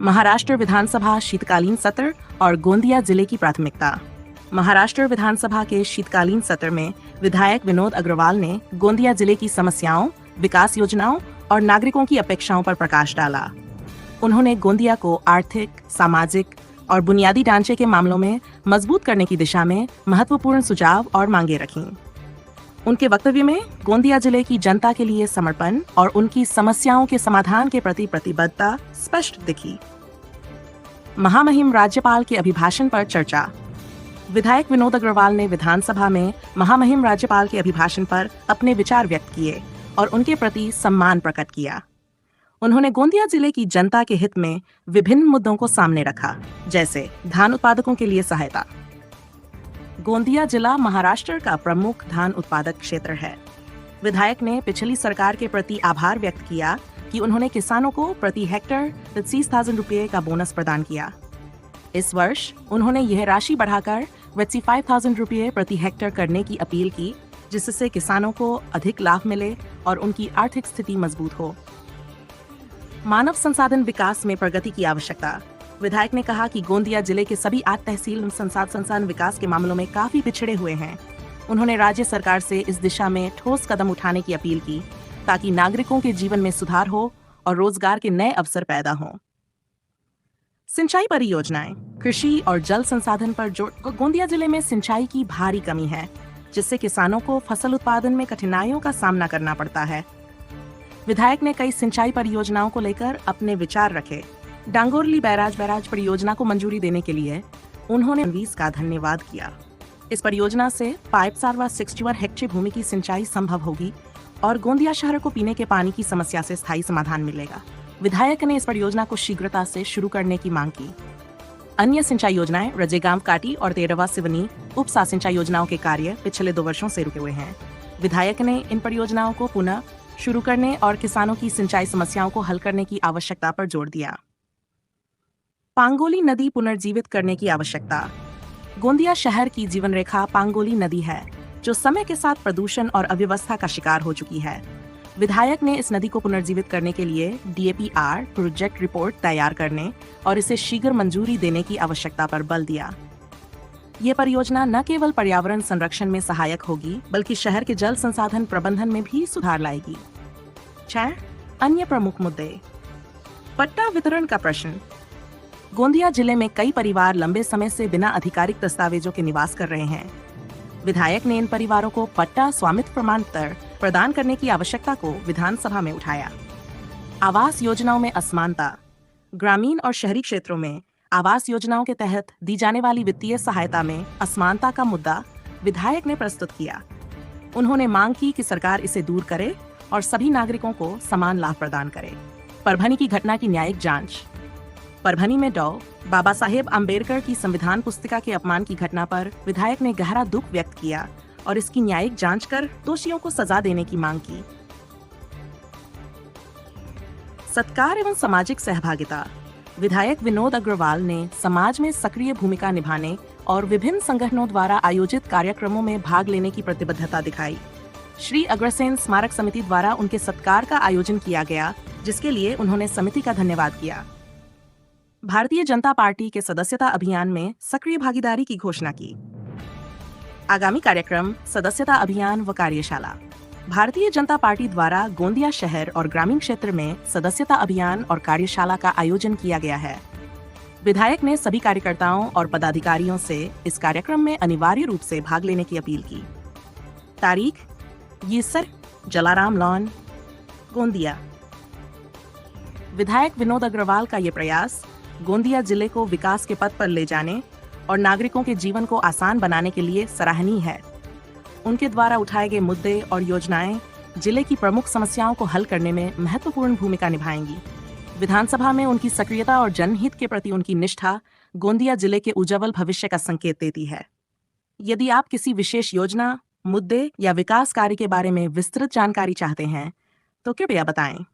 महाराष्ट्र विधानसभा शीतकालीन सत्र और गोंदिया जिले की प्राथमिकता। महाराष्ट्र विधानसभा के शीतकालीन सत्र में विधायक विनोद अग्रवाल ने गोंदिया जिले की समस्याओं, विकास योजनाओं और नागरिकों की अपेक्षाओं पर प्रकाश डाला। उन्होंने गोंदिया को आर्थिक, सामाजिक और बुनियादी ढांचे के मामलों में मजबूत करने की दिशा में महत्वपूर्ण सुझाव और मांगे रखीं। उनके वक्तव्य में गोंदिया जिले की जनता के लिए समर्पण और उनकी समस्याओं के समाधान के प्रति प्रतिबद्धता स्पष्ट दिखी। महामहिम राज्यपाल के अभिभाषण पर चर्चा। विधायक विनोद अग्रवाल ने विधानसभा में महामहिम राज्यपाल के अभिभाषण पर अपने विचार व्यक्त किए और उनके प्रति सम्मान प्रकट किया। उन्होंने गोंदिया जिले की जनता के हित में विभिन्न मुद्दों को सामने रखा, जैसे धान उत्पादकों के लिए सहायता। गोंदिया जिला महाराष्ट्र का प्रमुख धान उत्पादक क्षेत्र है। विधायक ने पिछली सरकार के प्रति आभार व्यक्त किया कि उन्होंने किसानों को प्रति हेक्टर 25,000 रुपये का बोनस प्रदान किया। इस वर्ष उन्होंने यह राशि बढ़ाकर 25,000 रुपये प्रति हेक्टर करने की अपील की, जिससे किसानों को अधिक लाभ मिले और उनकी आर्थिक स्थिति मजबूत हो। मानव संसाधन विकास में प्रगति की आवश्यकता। विधायक ने कहा कि गोंदिया जिले के सभी 8 तहसील संसाधन विकास के मामलों में काफी पिछड़े हुए हैं। उन्होंने राज्य सरकार से इस दिशा में ठोस कदम उठाने की अपील की, ताकि नागरिकों के जीवन में सुधार हो और रोजगार के नए अवसर पैदा हों। सिंचाई परियोजनाएं, कृषि और जल संसाधन पर जोर। गोंदिया जिले में सिंचाई की भारी कमी है, जिससे किसानों को फसल उत्पादन में कठिनाइयों का सामना करना पड़ता है। विधायक ने कई सिंचाई परियोजनाओं को लेकर अपने विचार रखे। डांगोरली बैराज परियोजना को मंजूरी देने के लिए उन्होंने 20 का धन्यवाद किया। इस परियोजना से पाइप सारवा 61 हेक्टेयर भूमि की सिंचाई संभव होगी और गोंदिया शहर को पीने के पानी की समस्या से स्थायी समाधान मिलेगा। विधायक ने इस परियोजना को शीघ्रता से शुरू करने की मांग की। अन्य सिंचाई योजनाएं रजेगांव काटी और तेरवा सिवनी उपसा सिंचाई योजनाओं के कार्य पिछले 2 वर्षों से रुके हुए हैं। विधायक ने इन परियोजनाओं को पुनः शुरू करने और किसानों की सिंचाई समस्याओं को हल करने की आवश्यकता पर जोर दिया। पांगोली नदी पुनर्जीवित करने की आवश्यकता। गोंदिया शहर की जीवन रेखा पांगोली नदी है, जो समय के साथ प्रदूषण और अव्यवस्था का शिकार हो चुकी है। विधायक ने इस नदी को पुनर्जीवित करने के लिए DAPR प्रोजेक्ट रिपोर्ट तैयार करने और इसे शीघ्र मंजूरी देने की आवश्यकता पर बल दिया। ये परियोजना न केवल पर्यावरण संरक्षण में सहायक होगी, बल्कि शहर के जल संसाधन प्रबंधन में भी सुधार लाएगी। 6. अन्य प्रमुख मुद्दे। पट्टा वितरण का प्रश्न। गोंदिया जिले में कई परिवार लंबे समय से बिना आधिकारिक दस्तावेजों के निवास कर रहे हैं। विधायक ने इन परिवारों को पट्टा स्वामित्व प्रमाण पत्र प्रदान करने की आवश्यकता को विधानसभा में उठाया। आवास योजनाओं में असमानता। ग्रामीण और शहरी क्षेत्रों में आवास योजनाओं के तहत दी जाने वाली वित्तीय सहायता में असमानता का मुद्दा विधायक ने प्रस्तुत किया। उन्होंने मांग की कि सरकार इसे दूर करे और सभी नागरिकों को समान लाभ प्रदान करे। परभनी की घटना की न्यायिक जांच। परभनी में डॉ. बाबा साहेब आम्बेडकर की संविधान पुस्तिका के अपमान की घटना पर विधायक ने गहरा दुख व्यक्त किया और इसकी न्यायिक जांच कर दोषियों को सजा देने की मांग की। सत्कार एवं सामाजिक सहभागिता। विधायक विनोद अग्रवाल ने समाज में सक्रिय भूमिका निभाने और विभिन्न संगठनों द्वारा आयोजित कार्यक्रमों में भाग लेने की प्रतिबद्धता दिखाई। श्री अग्रसेन स्मारक समिति द्वारा उनके सत्कार का आयोजन किया गया, जिसके लिए उन्होंने समिति का धन्यवाद किया। भारतीय जनता पार्टी के सदस्यता अभियान में सक्रिय भागीदारी की घोषणा की। आगामी कार्यक्रम सदस्यता अभियान व कार्यशाला। भारतीय जनता पार्टी द्वारा गोंदिया शहर और ग्रामीण क्षेत्र में सदस्यता अभियान और कार्यशाला का आयोजन किया गया है। विधायक ने सभी कार्यकर्ताओं और पदाधिकारियों से इस कार्यक्रम में अनिवार्य रूप से भाग लेने की अपील की। तारीख 20 जलाराम लॉन, गोंदिया। विधायक विनोद अग्रवाल का ये प्रयास गोंदिया जिले को विकास के पथ पर ले जाने और नागरिकों के जीवन को आसान बनाने के लिए सराहनीय है। उनके द्वारा उठाए गए मुद्दे और योजनाएं जिले की प्रमुख समस्याओं को हल करने में महत्वपूर्ण भूमिका निभाएंगी। विधानसभा में उनकी सक्रियता और जनहित के प्रति उनकी निष्ठा गोंदिया जिले के उज्जवल भविष्य का संकेत देती है। यदि आप किसी विशेष योजना, मुद्दे या विकास कार्य के बारे में विस्तृत जानकारी चाहते हैं, तो कृपया बताएं।